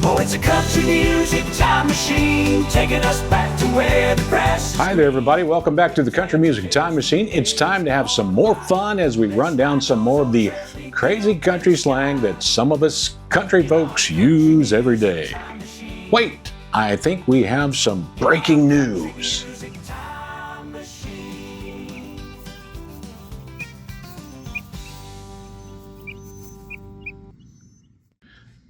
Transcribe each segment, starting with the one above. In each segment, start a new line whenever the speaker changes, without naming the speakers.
Oh, it's a country music time machine, taking us back to where the grass.
Hi there, everybody. Welcome back to the Country Music Time Machine. It's time to have some more fun as we run down some more of the crazy country slang that some of us country folks use every day. Wait, I think we have some breaking news.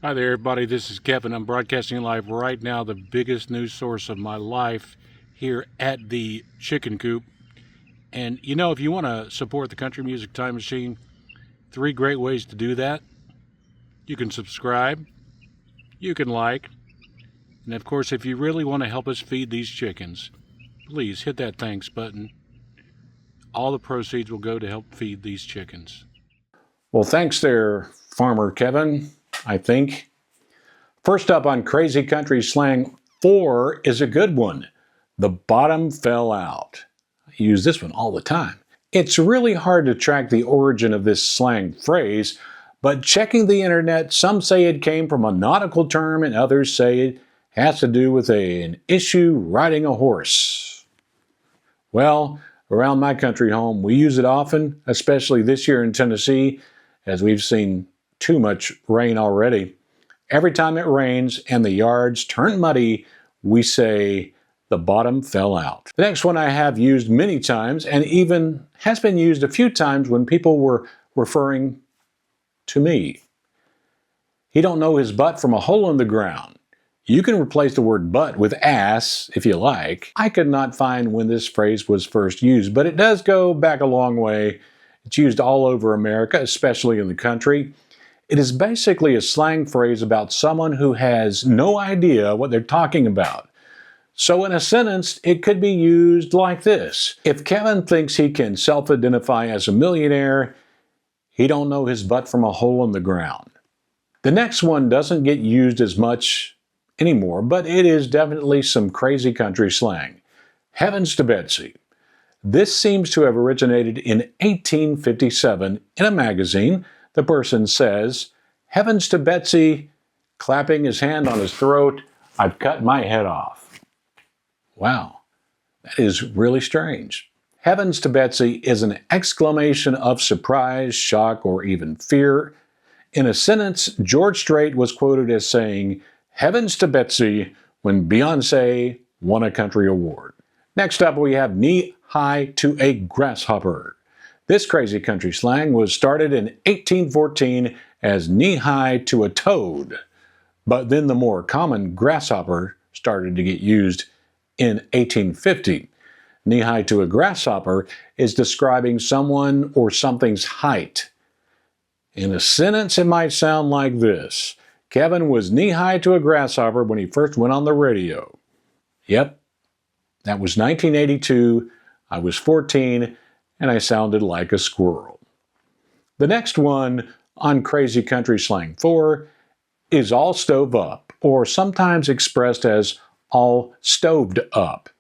Hi there, everybody. This is Kevin. I'm broadcasting live right now, the biggest news source of my life here at the chicken coop. And you know, if you want to support the Country Music Time Machine, 3 great ways to do that. You can subscribe, you can like, and of course, if you really want to help us feed these chickens, please hit that thanks button. All the proceeds will go to help feed these chickens. Well, thanks there, Farmer Kevin, I think. First up on Crazy Country Slang 4 is a good one. The bottom fell out. I use this one all the time. It's really hard to track the origin of this slang phrase, but checking the internet, some say it came from a nautical term and others say it has to do with an issue riding a horse. Well, around my country home, we use it often, especially this year in Tennessee, as we've seen too much rain already. Every time it rains and the yards turn muddy, we say, the bottom fell out. The next one I have used many times and even has been used a few times when people were referring to me. He don't know his butt from a hole in the ground. You can replace the word butt with ass if you like. I could not find when this phrase was first used, but it does go back a long way. It's used all over America, especially in the country. It is basically a slang phrase about someone who has no idea what they're talking about. So in a sentence, it could be used like this. If Kevin thinks he can self-identify as a millionaire, he don't know his butt from a hole in the ground. The next one doesn't get used as much anymore, but it is definitely some crazy country slang. Heavens to Betsy. This seems to have originated in 1857 in a magazine. The person says, "Heavens to Betsy," clapping his hand on his throat, "I've cut my head off." Wow, that is really strange. Heavens to Betsy is an exclamation of surprise, shock, or even fear. In a sentence, George Strait was quoted as saying, "Heavens to Betsy," when Beyonce won a country award. Next up, we have knee-high to a grasshopper. This crazy country slang was started in 1814 as knee-high to a toad, but then the more common grasshopper started to get used in 1850. Knee-high to a grasshopper is describing someone or something's height. In a sentence, it might sound like this. Kevin was knee-high to a grasshopper when he first went on the radio. Yep, that was 1982. I was 14, and I sounded like a squirrel. The next one on Crazy Country Slang 4 is all stove up, or sometimes expressed as all stoved up.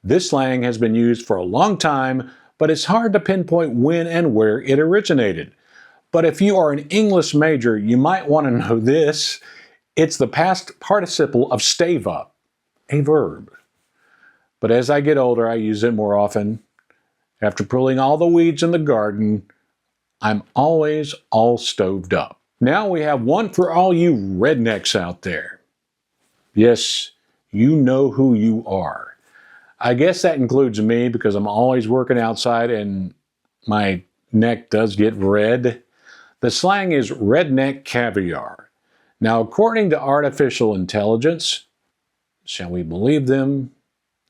This slang has been used for a long time, but it's hard to pinpoint when and where it originated. But if you are an English major, you might want to know this. It's the past participle of stave up, a verb. But as I get older, I use it more often. After pulling all the weeds in the garden, I'm always all stoved up. Now we have one for all you rednecks out there. Yes, you know who you are. I guess that includes me because I'm always working outside and my neck does get red. The slang is redneck caviar. Now, according to artificial intelligence, shall we believe them?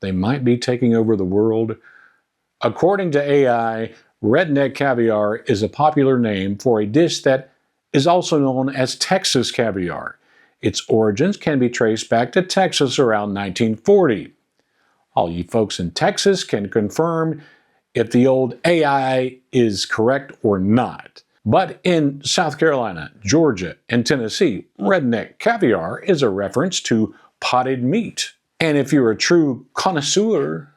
They might be taking over the world. According to AI, redneck caviar is a popular name for a dish that is also known as Texas caviar. Its origins can be traced back to Texas around 1940. All you folks in Texas can confirm if the old AI is correct or not. But in South Carolina, Georgia, and Tennessee, redneck caviar is a reference to potted meat. And if you're a true connoisseur,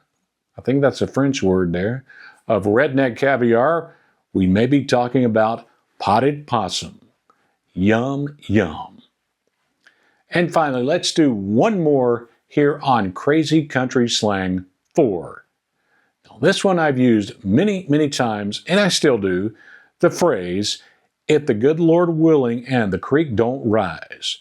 I think that's a French word there, of redneck caviar, we may be talking about potted possum. Yum, yum. And finally, let's do one more here on Crazy Country Slang 4. Now, this one I've used many, many times, and I still do, the phrase, "If the good Lord willing and the creek don't rise."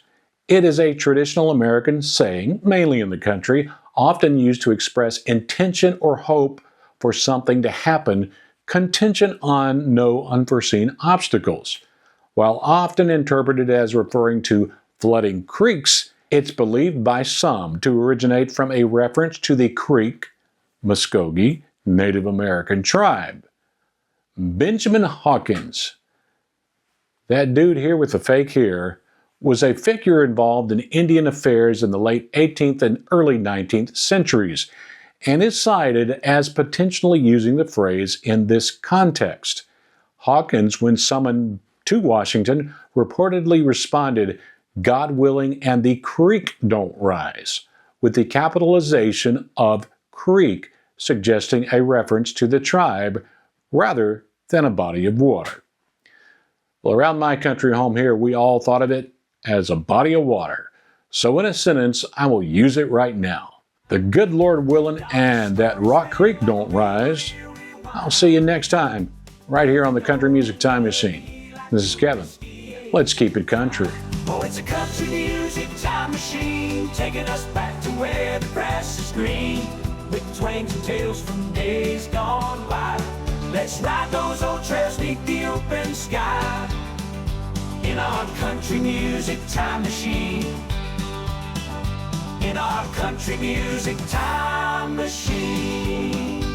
It is a traditional American saying, mainly in the country, often used to express intention or hope for something to happen, contingent on no unforeseen obstacles. While often interpreted as referring to flooding creeks, it's believed by some to originate from a reference to the Creek, Muskogee, Native American tribe. Benjamin Hawkins, that dude here with the fake hair, was a figure involved in Indian affairs in the late 18th and early 19th centuries, and is cited as potentially using the phrase in this context. Hawkins, when summoned to Washington, reportedly responded, "God willing and the creek don't rise," with the capitalization of creek, suggesting a reference to the tribe rather than a body of water. Well, around my country home here, we all thought of it as a body of water. So in a sentence, I will use it right now. The good Lord willing and that Rock Creek don't rise. I'll see you next time, right here on the Country Music Time Machine. This is Kevin. Let's keep it country.
Oh, it's a country music time machine, taking us back to where the grass is green, with twangs and tales from days gone by. Let's ride those old trails beneath the open sky, in our country music time machine. In our country music time machine.